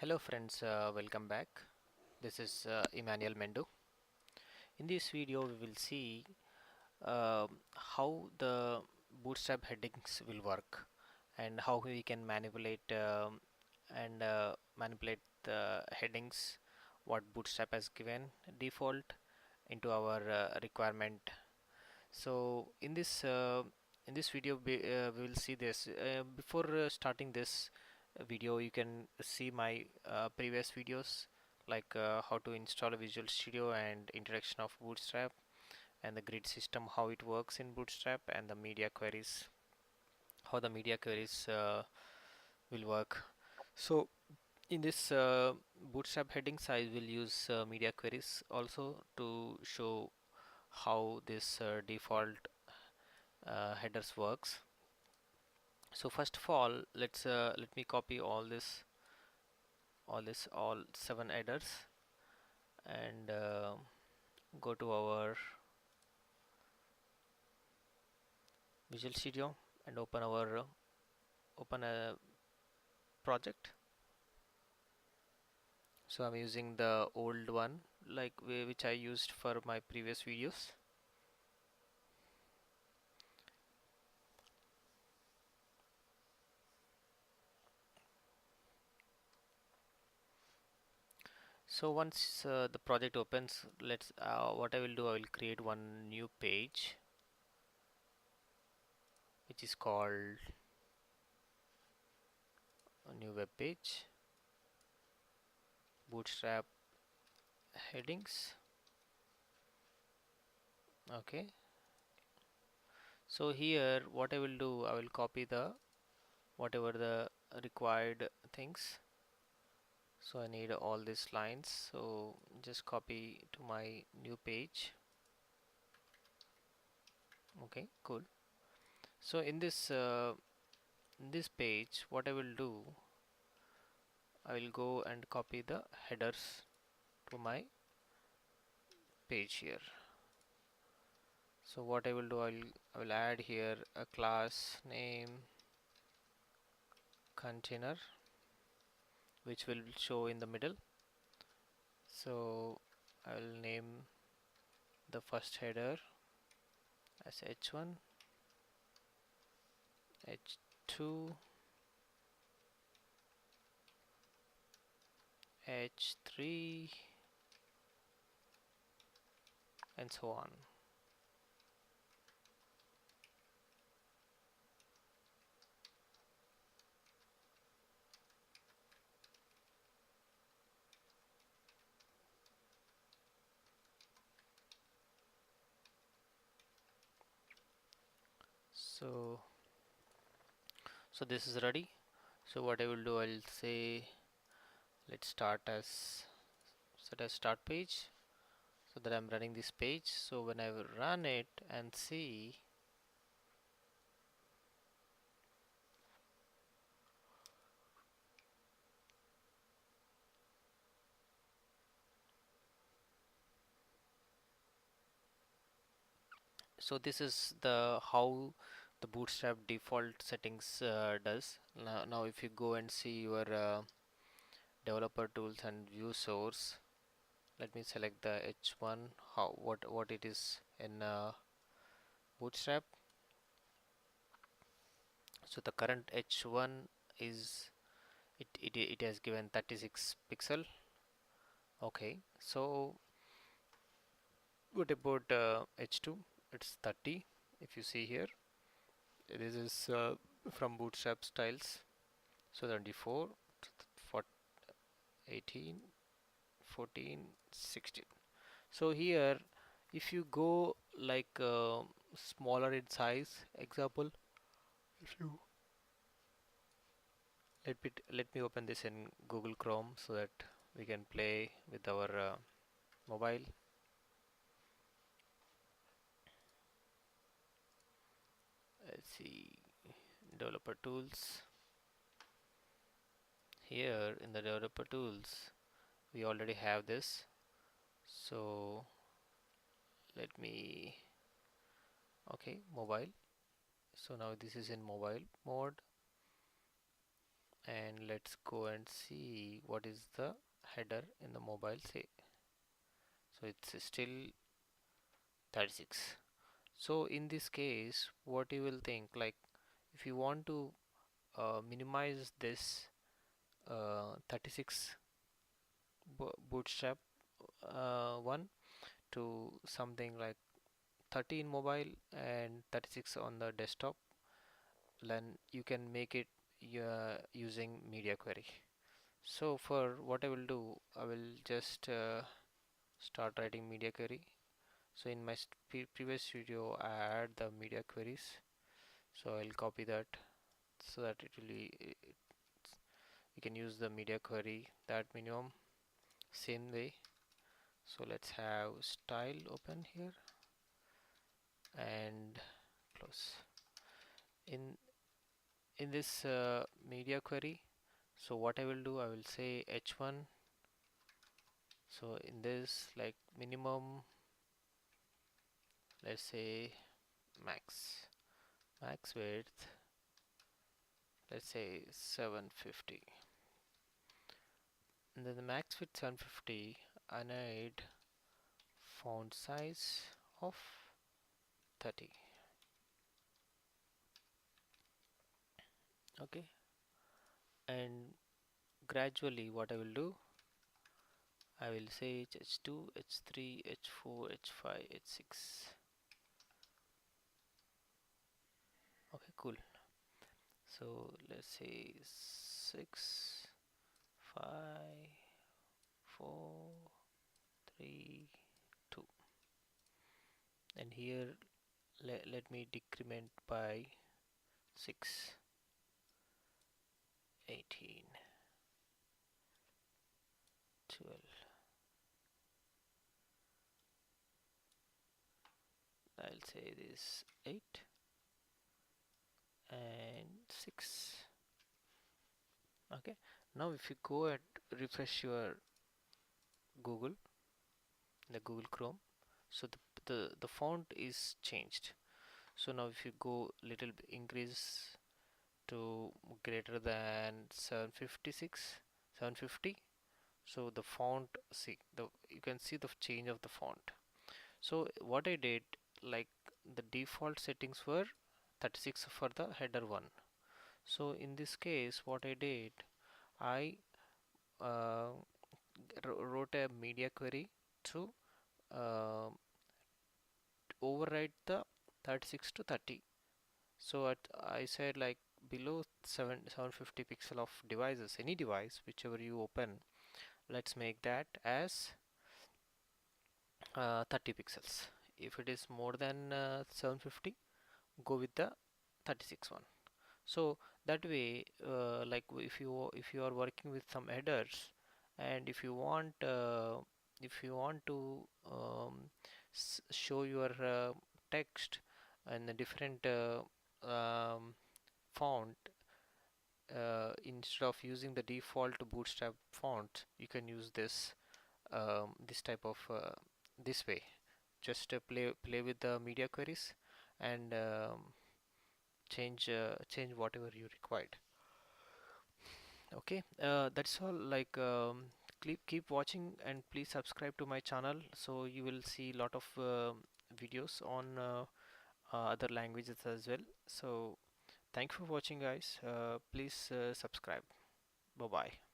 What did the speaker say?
Hello friends, welcome back. This is Emmanuel Mendo. In this video we will see how the bootstrap headings will work and how we can manipulate the headings what bootstrap has given default into our requirement. So in this video we will see this. Before starting this video, you can see my previous videos like how to install a Visual Studio and introduction of Bootstrap and the grid system, how it works in Bootstrap, and the media queries, how the media queries will work. So in this Bootstrap headings, I will use media queries also to show how this default headers works. So first of all, let me copy all 7 headers and go to our Visual Studio and open a project. So I'm using the old one which I used for my previous videos. So once the project opens, let's what I will do, I will create one new page which is called a new web page, Bootstrap Headings. Okay, so here what I will do, I will copy the whatever the required things. So I need all these lines, so just copy to my new page. Okay, cool. So in this page, what I will do, I will go and copy the headers to my page here. So what I will do, I will add here a class name container which will show in the middle. So I will name the first header as h1, h2, h3, and so on. So this is ready. So what I will do, I'll say let's set as start page, so that I'm running this page. So when I will run it and see, so this is the how the bootstrap default settings does. Now if you go and see your developer tools and view source, let me select the h1, how what it is in bootstrap. So the current h1 is it has given 36 pixel. Okay, so what about h2? It's 30. If you see here, this is from bootstrap styles. So 24, 18, 14, 16. So here if you go like smaller in size, example, if you let me open this in Google Chrome so that we can play with our mobile. Let's see, developer tools. Here in the developer tools we already have this, so let me, okay, mobile. So now this is in mobile mode. and let's go and see what is the header in the mobile say. So it's still 36. So in this case, what you will think, like if you want to minimize this 36 bootstrap one to something like 30 in mobile and 36 on the desktop, then you can make it using media query. So for what I will do, I will just start writing media query. So in my previous video I add the media queries, so I'll copy that so that it will be you can use the media query that minimum same way. So let's have style open here and close. In this media query, so what I will do, I will say h1. So in this, like minimum, let's say max width, let's say 750, and then the max width 750. I need font size of 30. Okay, and gradually what I will do, I will say h2, h3, h4, h5, h6. Okay, cool. So let's say 6, 5, 4, 3, 2, and here let me decrement by 6, 18, 12. I'll say this 8 and 6. Okay, now if you go and refresh your Google, the Google Chrome, so the font is changed. So now if you go little increase to greater than 756, 750, so the font, see the you can see the change of the font. So what I did, like the default settings were 36 for the header one. So in this case what I did, I uh, wrote a media query to uh, override the 36 to 30. So I said like below 750 pixel of devices, any device whichever you open, let's make that as 30 pixels. If it is more than 750, go with the 36 one. So that way, like if you are working with some headers, and if you want to show your text in a different font, instead of using the default bootstrap font, you can use this type of this way. Just play with the media queries and change whatever you required. Okay, that's all. Like keep watching and please subscribe to my channel, so you will see lot of videos on other languages as well. So thank you for watching guys. Please subscribe. Bye bye.